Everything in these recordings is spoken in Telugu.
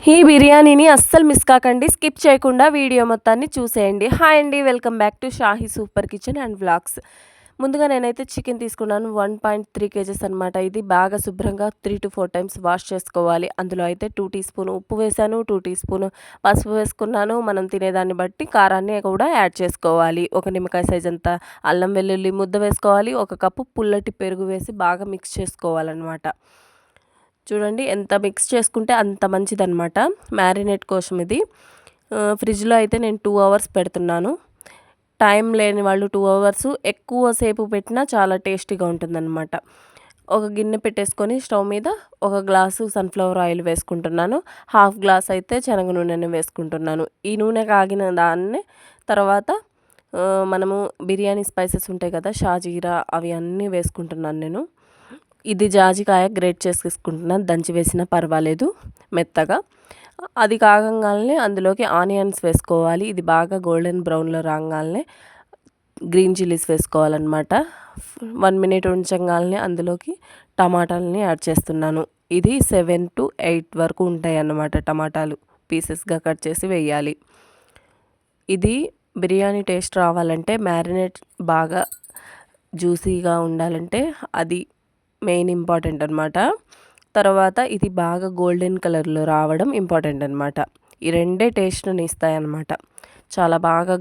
ఈ బిర్యానీని అస్సలు మిస్ కాకండి. స్కిప్ చేయకుండా వీడియో మొత్తాన్ని చూసేయండి. హాయ్ అండి. Welcome back to Shahi super kitchen and vlogs. ముందుగా నేనైతే చికెన్ తీసుకున్నాను. 1.3 కేజెస్ అనమాట. ఇది బాగా శుభ్రంగా 3-4 టైమ్స్ వాష్ చేసుకోవాలి. అందులో అయితే 2 టీ స్పూన్ ఉప్పు వేశాను, 2 టీ స్పూన్ పసుపు వేసుకున్నాను. మనం తినేదాన్ని బట్టి కారాన్ని కూడా యాడ్ చేసుకోవాలి. ఒక నిమ్మకాయ సైజ్ అంత అల్లం వెల్లుల్లి ముద్ద వేసుకోవాలి. ఒక కప్పు పుల్లటి పెరుగు వేసి బాగా మిక్స్ చేసుకోవాలన్నమాట. చూడండి ఎంత మిక్స్ చేసుకుంటే అంత మంచిదన్నమాట. మ్యారినేట్ కోసం ఇది. ఫ్రిడ్జ్లో అయితే నేను 2 అవర్స్ పెడుతున్నాను. టైం లేని వాళ్ళు 2 అవర్స్ ఎక్కువ సేపు పెట్టినా చాలా టేస్టీగా ఉంటుందన్నమాట. ఒక గిన్నె పెట్టేసుకొని స్టవ్ మీద ఒక గ్లాసు సన్ఫ్లవర్ ఆయిల్ వేసుకుంటున్నాను. హాఫ్ గ్లాస్ అయితే శనగ నూనెను వేసుకుంటున్నాను. ఈ నూనె కాగిన దాన్ని తర్వాత మనము బిర్యానీ స్పైసెస్ ఉంటాయి కదా, షాజీరా అవి అన్నీ వేసుకుంటున్నాను నేను. ఇది జాజికాయ గ్రేట్ చేసుకుంటున్నాను. దంచి వేసినా పర్వాలేదు మెత్తగా. అది కాగంగానే అందులోకి ఆనియన్స్ వేసుకోవాలి. ఇది బాగా గోల్డెన్ బ్రౌన్లో రాగానే గ్రీన్ చిల్లీస్ వేసుకోవాలన్నమాట. 1 మినిట్ ఉంచగానే అందులోకి టమాటాలని యాడ్ చేస్తున్నాను. ఇది 7 to 8 వరకు ఉంటాయి అన్నమాట. టమాటాలు పీసెస్గా కట్ చేసి వేయాలి. ఇది బిర్యానీ టేస్ట్ రావాలంటే, మ్యారినేట్ బాగా జ్యూసీగా ఉండాలంటే అది మెయిన్ ఇంపార్టెంట్ అనమాట. తర్వాత ఇది బాగా గోల్డెన్ కలర్లో రావడం ఇంపార్టెంట్ అనమాట. ఈ రెండే టేస్ట్ని ఇస్తాయన్నమాట. చాలా బాగా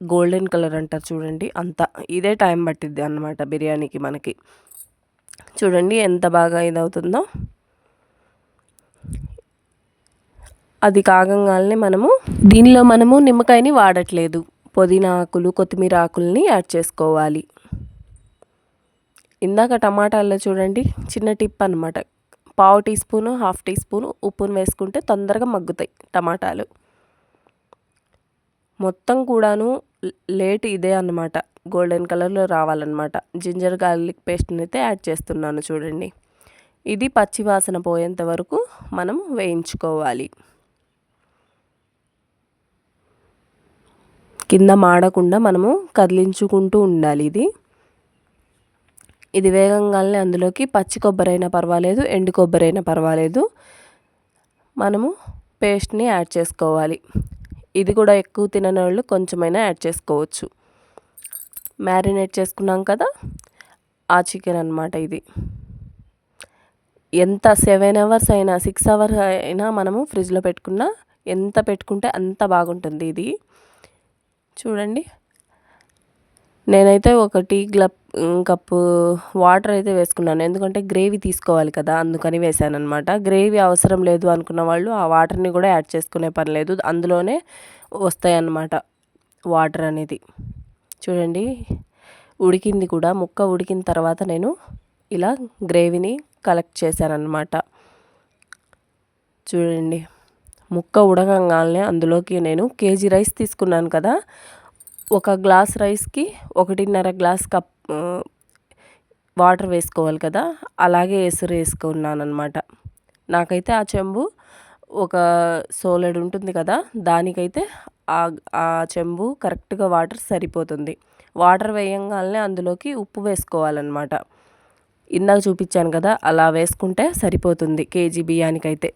గోల్డెన్ కలర్ అంటారు చూడండి, అంత ఇదే టైం పట్టిద్ది అన్నమాట బిర్యానీకి మనకి. చూడండి ఎంత బాగా ఇదవుతుందో. అది కాగంగానే దీనిలో నిమ్మకాయని వాడట్లేదు. పుదీనా ఆకులు, కొత్తిమీర ఆకుల్ని యాడ్ చేసుకోవాలి. ఇందాక టమాటాల్లో చూడండి చిన్న టిప్ అనమాట. పావు teaspoon, half teaspoon ఉప్పును వేసుకుంటే తొందరగా మగ్గుతాయి టమాటాలు. మొత్తం కూడాను లేట్ ఇదే అన్నమాట, గోల్డెన్ కలర్లో రావాలన్నమాట. జింజర్ గార్లిక్ పేస్ట్ని అయితే యాడ్ చేస్తున్నాను చూడండి. ఇది పచ్చి వాసన పోయేంత వరకు మనం వేయించుకోవాలి. కింద మాడకుండా మనము కదిలించుకుంటూ ఉండాలి. ఇది వేగంగానే అందులోకి పచ్చి కొబ్బరి అయినా పర్వాలేదు, ఎండు కొబ్బరి అయినా పర్వాలేదు, మనము పేస్ట్ని యాడ్ చేసుకోవాలి. ఇది కూడా ఎక్కువ తినని వాళ్ళు కొంచెమైనా యాడ్ చేసుకోవచ్చు. మ్యారినేట్ చేసుకున్నాం కదా ఆ చికెన్ అన్నమాట ఇది. ఎంత 7 అవర్స్ అయినా 6 అవర్స్ అయినా మనము ఫ్రిడ్జ్లో పెట్టుకున్నా, ఎంత పెట్టుకుంటే అంత బాగుంటుంది ఇది. చూడండి నేనైతే ఒక టీ కప్పు వాటర్ అయితే వేసుకున్నాను. ఎందుకంటే గ్రేవీ తీసుకోవాలి కదా, అందుకని వేసాను అనమాట. గ్రేవీ అవసరం లేదు అనుకున్న వాళ్ళు ఆ వాటర్ని కూడా యాడ్ చేసుకునే పని లేదు, అందులోనే వస్తాయి అన్నమాట వాటర్ అనేది. చూడండి ఉడికింది కూడా. ముక్క ఉడికిన తర్వాత నేను ఇలా గ్రేవీని కలెక్ట్ చేశాను అనమాట. చూడండి ముక్క ఉడకంగానే అందులోకి నేను కేజీ రైస్ తీసుకున్నాను కదా, ఒక గ్లాస్ రైస్కి 1.5 గ్లాస్ వాటర్ వేసుకోవాలి కదా, అలాగే ఎసురు వేసుకున్నాను అనమాట. నాకైతే ఆ చెంబు ఒక సోలెడు ఉంటుంది కదా, దానికైతే ఆ చెంబు కరెక్ట్గా వాటర్ సరిపోతుంది. వాటర్ వేయంగానే అందులోకి ఉప్పు వేసుకోవాలన్నమాట. ఇందాక చూపించాను కదా, అలా వేసుకుంటే సరిపోతుంది కేజీ బియ్యానికైతే.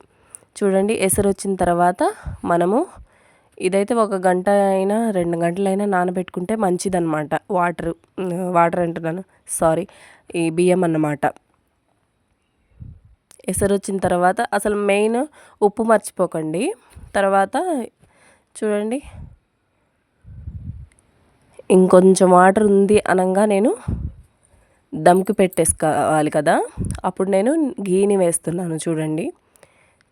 చూడండి ఎసురు వచ్చిన తర్వాత మనము ఇదైతే 1 గంట అయినా 2 గంటలైనా నానబెట్టుకుంటే మంచిదన్నమాట. వాటర్ అంటున్నాను, సారీ, ఈ బియ్యం అన్నమాట. ఎసరు వచ్చిన తర్వాత అసలు మెయిన్ ఉప్పు మర్చిపోకండి. తర్వాత చూడండి ఇంకొంచెం వాటర్ ఉంది అనగా నేను దమ్కి పెట్టేసుకోవాలి కదా, అప్పుడు నేను గీని వేస్తున్నాను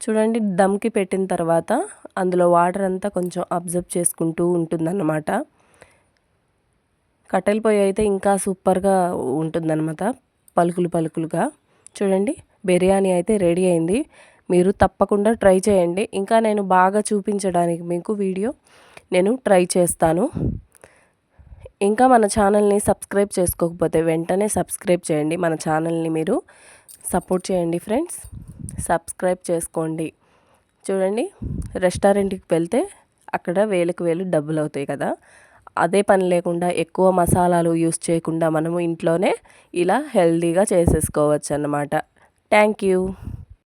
చూడండి దమ్కి పెట్టిన తర్వాత అందులో వాటర్ అంతా కొంచెం అబ్జర్వ్ చేసుకుంటూ ఉంటుందన్నమాట. కట్టెల పొయ్యి అయితే ఇంకా సూపర్గా ఉంటుందన్నమాట, పలుకులుగా. చూడండి బిర్యానీ అయితే రెడీ అయింది. మీరు తప్పకుండా ట్రై చేయండి. ఇంకా నేను బాగా చూపించడానికి మీకు వీడియో నేను ట్రై చేస్తాను. ఇంకా మన ఛానల్ని సబ్స్క్రైబ్ చేసుకోకపోతే వెంటనే సబ్స్క్రైబ్ చేయండి. మన ఛానల్ని మీరు సపోర్ట్ చేయండి ఫ్రెండ్స్, సబ్స్క్రైబ్ చేసుకోండి. చూడండి రెస్టారెంట్కి వెళ్తే అక్కడ వేలకు వేలు డబ్బులు అవుతాయి కదా, అదే పని లేకుండా ఎక్కువ మసాలాలు యూస్ చేయకుండా మనము ఇంట్లోనే ఇలా హెల్తీగా చేసేసుకోవచ్చు అన్నమాట. Thank you.